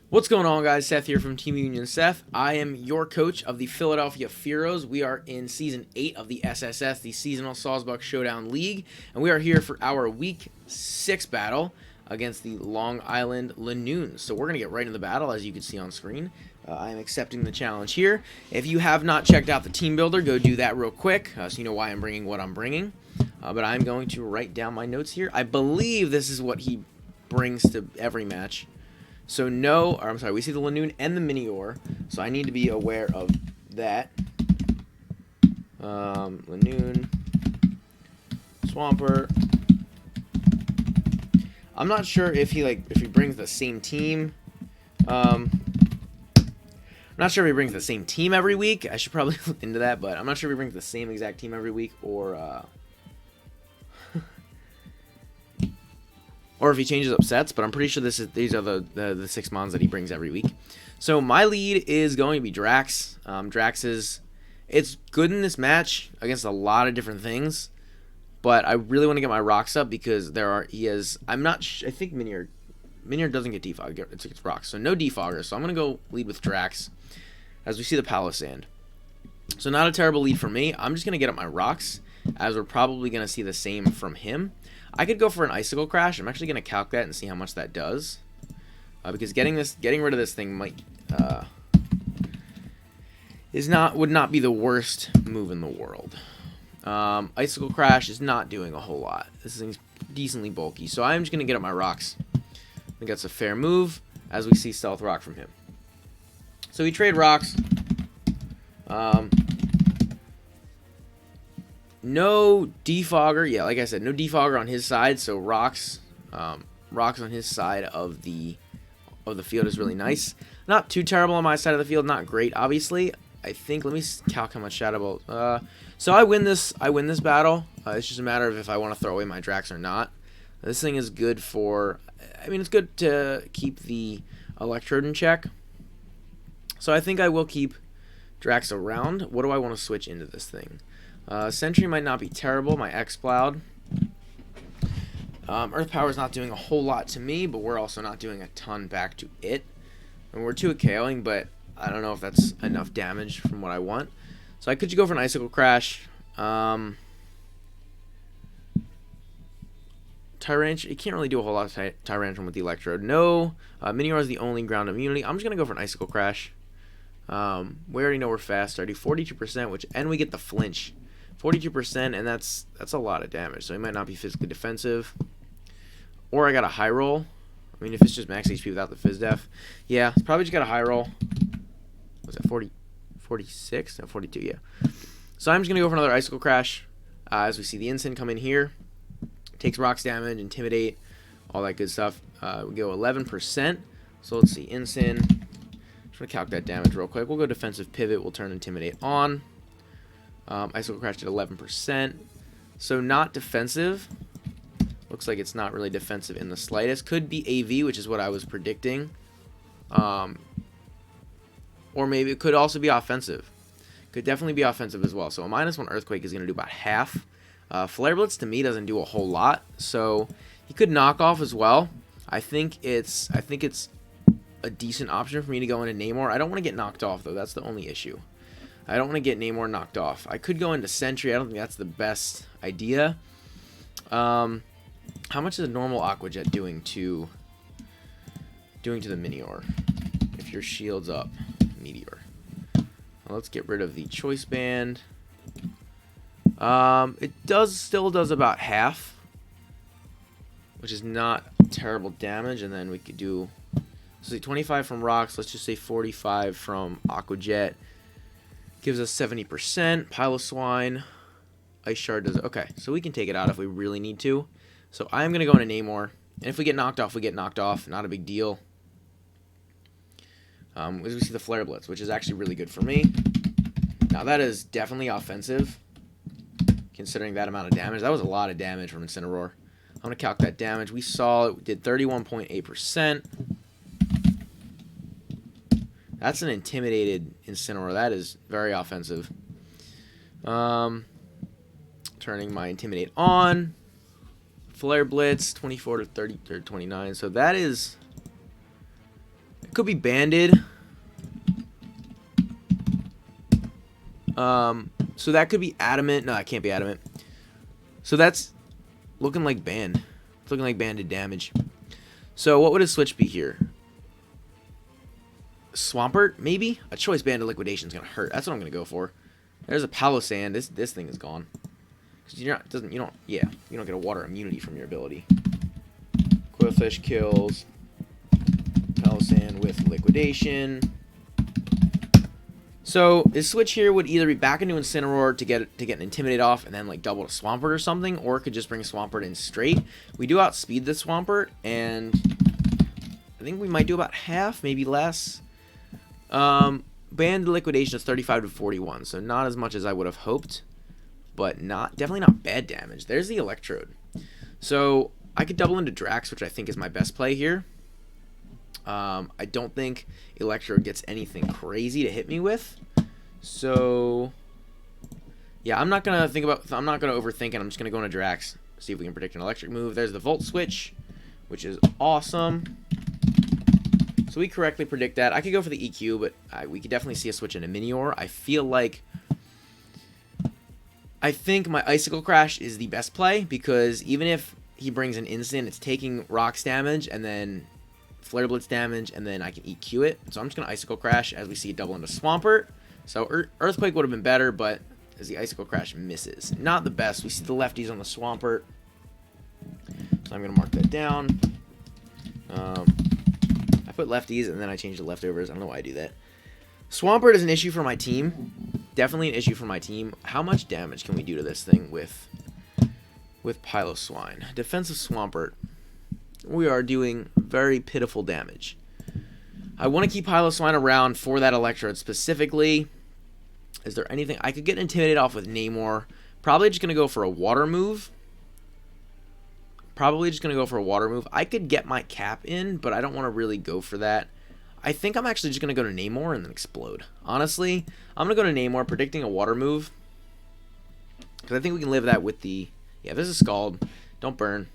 What's going on, guys? Seth here from Team Union Seth. I am your coach of the Philadelphia Fearos. We are in Season 8 of the SSS, the Seasonal Sawsbuck Showdown League, and we are here for our Week 6 battle against the Long Island Linoones. So we're going to get right into the battle, as you can see on screen. I am accepting the challenge here. If you have not checked out the team builder, go do that real quick so you know why I'm bringing what I'm bringing. But I'm going to write down my notes here. I believe this is what he brings to every match. So we see the Linoone and the Minior, so I need to be aware of that. Linoone, Swampert. I'm not sure if he brings the same team. I'm not sure if he brings the same team every week. I should probably look into that, but I'm not sure if he brings the same exact team every week or or if he changes up sets, but I'm pretty sure these are the 6 mons that he brings every week. So my lead is going to be Drax. Drax it's good in this match against a lot of different things, but I really want to get my rocks up because I think Minior doesn't get defogged, it's rocks, so no defogger. So I'm going to go lead with Drax as we see the Palisand. So not a terrible lead for me. I'm just going to get up my rocks as we're probably going to see the same from him. I could go for an Icicle Crash. I'm actually going to calc that and see how much that does. Because getting rid of this thing would not be the worst move in the world. Icicle Crash is not doing a whole lot. This thing's decently bulky, so I'm just going to get up my rocks. I think that's a fair move, as we see Stealth Rock from him. So we trade rocks. No defogger. Yeah, like I said, no defogger on his side, so rocks on his side of the field is really nice. Not too terrible on my side of the field, not great, obviously. I think, let me calc how much Shadow Ball. So I win this battle. It's just a matter of if I want to throw away my Drax or not. This thing is good for, it's good to keep the Electrode in check. So I think I will keep Drax around. What do I want to switch into this thing? Sentry might not be terrible. My X-Cloud. Earth Power is not doing a whole lot to me, but we're also not doing a ton back to it. And we're 2 KOing, but I don't know if that's enough damage from what I want. So I could just go for an Icicle Crash. Tyrantrum, you can't really do a whole lot of Tyrantrum with the Electrode. No, Minior is the only ground immunity. I'm just going to go for an Icicle Crash. We already know we're fast. I do 42%, and we get the flinch. 42%, and that's a lot of damage. So he might not be physically defensive. Or I got a high roll. If it's just max HP without the Fizz Def. Yeah, it's probably just got a high roll. Was that 40? 46? No, 42, yeah. So I'm just going to go for another Icicle Crash. As we see the Ensign come in here. Takes rocks damage, Intimidate, all that good stuff. We go 11%. So let's see, Ensign. I'm going to calc that damage real quick. We'll go Defensive Pivot. We'll turn Intimidate on. Icicle Crash at 11%. So not defensive. Looks like it's not really defensive in the slightest. Could be AV, which is what I was predicting. Or maybe it could also be offensive. Could definitely be offensive as well. So a -1 Earthquake is going to do about half. Flare Blitz to me doesn't do a whole lot. So he could knock off as well. I think it's a decent option for me to go into Namor. I don't want to get knocked off, though. That's the only issue. I don't want to get Namor knocked off. I could go into Sentry. I don't think that's the best idea. How much is a normal Aqua Jet doing to the Minior? If your shield's up, Meteor. Well, let's get rid of the Choice Band. It still does about half, which is not terrible damage. And then we could do, let's say 25 from rocks. Let's just say 45 from Aqua Jet. Gives us 70%. Piloswine. Ice Shard does. Okay, so we can take it out if we really need to. So I'm going to go into Namor. And if we get knocked off, we get knocked off. Not a big deal. As we see the Flare Blitz, which is actually really good for me. Now that is definitely offensive, considering that amount of damage. That was a lot of damage from Incineroar. I'm going to calc that damage. We saw it did 31.8%. That's an intimidated Incineroar. That is very offensive. Turning my Intimidate on. Flare Blitz, 24 to 30 or 29. So that is Could be banded. So that could be adamant. No, that can't be adamant. So that's looking like banned. It's looking like banded damage. So what would a switch be here? Swampert, maybe? A choice banded liquidation is gonna hurt. That's what I'm gonna go for. There's a Palossand. This thing is gone. Cause you don't get a water immunity from your ability. Quillfish kills Palossand with liquidation. So this switch here would either be back into Incineroar to get an Intimidate off and then like double to Swampert or something, or it could just bring Swampert in straight. We do outspeed the Swampert, and I think we might do about half, maybe less. Banned liquidation is 35 to 41, so not as much as I would have hoped, but definitely not bad damage. There's the Electrode. So I could double into Drax, which I think is my best play here. I don't think Electrode gets anything crazy to hit me with. So yeah, I'm not gonna overthink it. I'm just gonna go into Drax, see if we can predict an electric move. There's the Volt Switch, which is awesome. So we correctly predict that. I could go for the EQ, but we could definitely see a switch into Minior. I think my Icicle Crash is the best play, because even if he brings an instant, it's taking Rocks damage and then Flare Blitz damage, and then I can EQ it. So I'm just going to Icicle Crash as we see it double into Swampert. So Earthquake would have been better, but as the Icicle Crash misses. Not the best. We see the lefties on the Swampert. So I'm going to mark that down. I put lefties and then I changed the leftovers. I don't know why I do that. Swampert is an issue for my team. Definitely an issue for my team. How much damage can we do to this thing with Piloswine? Defensive Swampert. We are doing very pitiful damage. I want to keep Piloswine around for that Electrode specifically. Is there anything I could get intimidated off with Namor? Probably just going to go for a water move. I could get my cap in, but I don't want to really go for that. I think I'm actually just going to go to Namor and then explode. Honestly, I'm going to go to Namor, predicting a water move. Because I think we can live that with the... Yeah, this is Scald. Don't burn.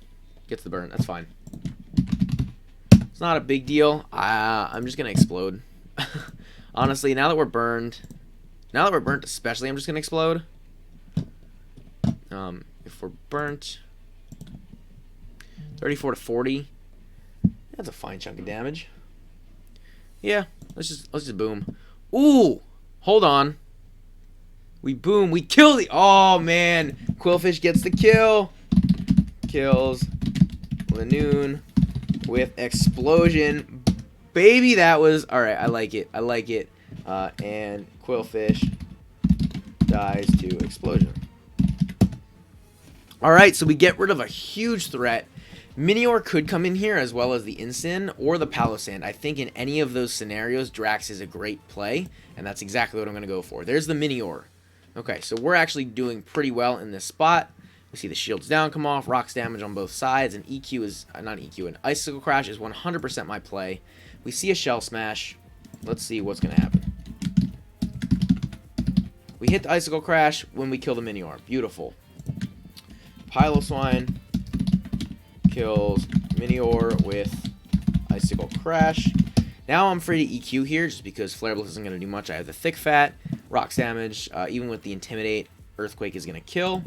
Gets the burn. That's fine. It's not a big deal. I'm just going to explode. Honestly, now that we're burned especially, I'm just going to explode. If we're burnt... 34 to 40. That's a fine chunk of damage. Yeah, let's just boom. Ooh, hold on. We boom. We kill the... Oh, man. Quillfish gets the kill. Kills Linoone with Explosion. Baby, that was... All right, I like it. And Quillfish dies to Explosion. All right, so we get rid of a huge threat. Minior could come in here as well as the Incin or the Palossand. I think in any of those scenarios, Drax is a great play, and that's exactly what I'm going to go for. There's the Minior. Okay, so we're actually doing pretty well in this spot. We see the shields down come off, rocks damage on both sides, and EQ is, not EQ, an Icicle Crash is 100% my play. We see a Shell Smash. Let's see what's going to happen. We hit the Icicle Crash when we kill the Minior. Beautiful. Piloswine kills Minior with Icicle Crash. Now I'm free to EQ here just because Flare Blitz isn't going to do much. I have the Thick Fat, Rocks damage, even with the Intimidate, Earthquake is going to kill.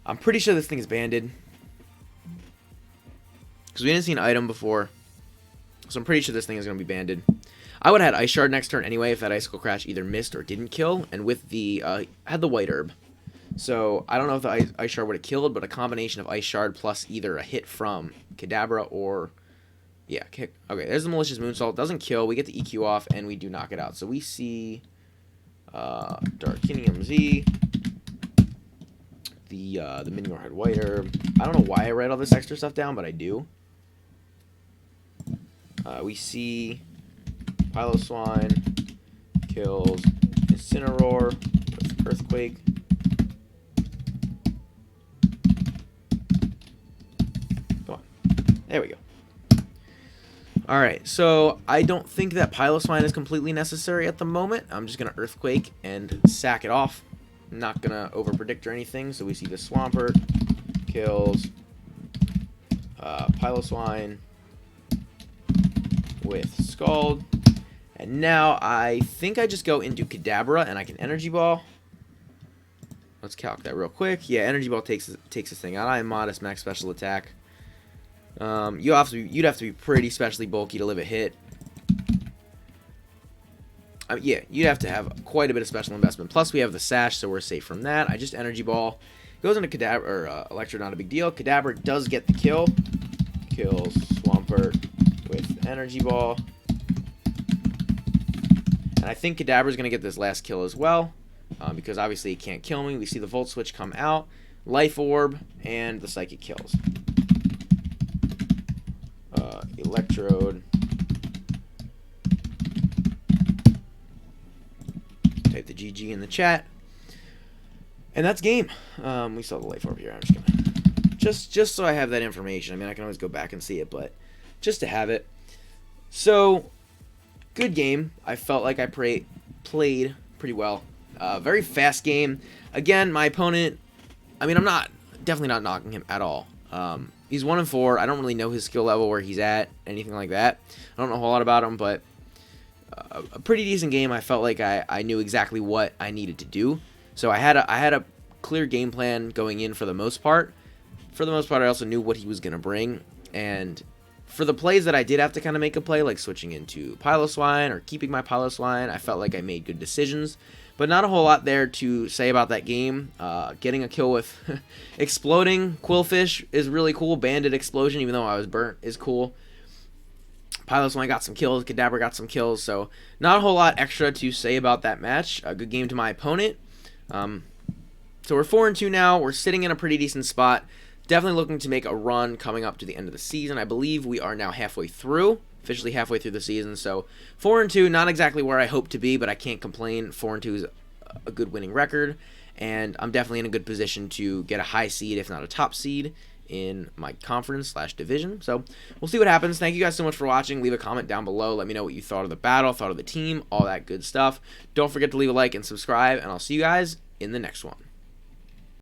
I'm pretty sure this thing is banded because we didn't see an item before. So I'm pretty sure this thing is going to be banded. I would have had Ice Shard next turn anyway if that Icicle Crash either missed or didn't kill. And with the, I had the White Herb. So I don't know if the Ice Shard would have killed, but a combination of Ice Shard plus either a hit from Kadabra or... Yeah, kick. Okay, there's the Malicious Moonsault. Doesn't kill. We get the EQ off, and we do knock it out. So we see Darkinium Z. The Minior had White Herb. I don't know why I write all this extra stuff down, but I do. We see Piloswine kills Incineroar with Earthquake. Come on. There we go. Alright, so I don't think that Piloswine is completely necessary at the moment. I'm just going to Earthquake and sack it off. I'm not going to overpredict or anything. So we see the Swampert kills Piloswine with Scald. And now I think I just go into Kadabra and I can Energy Ball. Let's calc that real quick. Yeah, Energy Ball takes this thing out. I am modest max special attack. You'd have to be pretty specially bulky to live a hit. Yeah, you'd have to have quite a bit of special investment. Plus, we have the Sash, so we're safe from that. I just Energy Ball. Goes into Kadabra, or Electro, not a big deal. Kadabra does get the kill. Kills Swampert with Energy Ball. And I think Kadabra's going to get this last kill as well. Because obviously he can't kill me. We see the Volt Switch come out. Life Orb, and the Psychic kills. Electrode. Type the GG in the chat. And that's game. We saw the Life Orb here. I'm just gonna just so I have that information. I mean, I can always go back and see it, but just to have it. So, good game. I felt like I played pretty well. Very fast game. Again, my opponent, I mean, I'm definitely not knocking him at all. He's 1-4. I don't really know his skill level, where he's at, anything like that. I don't know a whole lot about him, but a pretty decent game. I felt like I knew exactly what I needed to do. So I had a clear game plan going in for the most part. For the most part, I also knew what he was going to bring. And for the plays that I did have to kind of make a play, like switching into Piloswine or keeping my Piloswine, I felt like I made good decisions. But not a whole lot there to say about that game. Getting a kill with Exploding Quillfish is really cool. Banded Explosion, even though I was burnt, is cool. Piloswine got some kills. Kadabra got some kills. So not a whole lot extra to say about that match. A good game to my opponent. So we're 4-2 now. We're sitting in a pretty decent spot. Definitely looking to make a run coming up to the end of the season. I believe we are now halfway through. Officially halfway through the season, so 4-2, not exactly where I hope to be, but I can't complain. 4-2 is a good winning record, and I'm definitely in a good position to get a high seed, if not a top seed, in my conference/division. So we'll see what happens. Thank you guys so much for watching. Leave a comment down below. Let me know what you thought of the battle, thought of the team, all that good stuff. Don't forget to leave a like and subscribe, and I'll see you guys in the next one.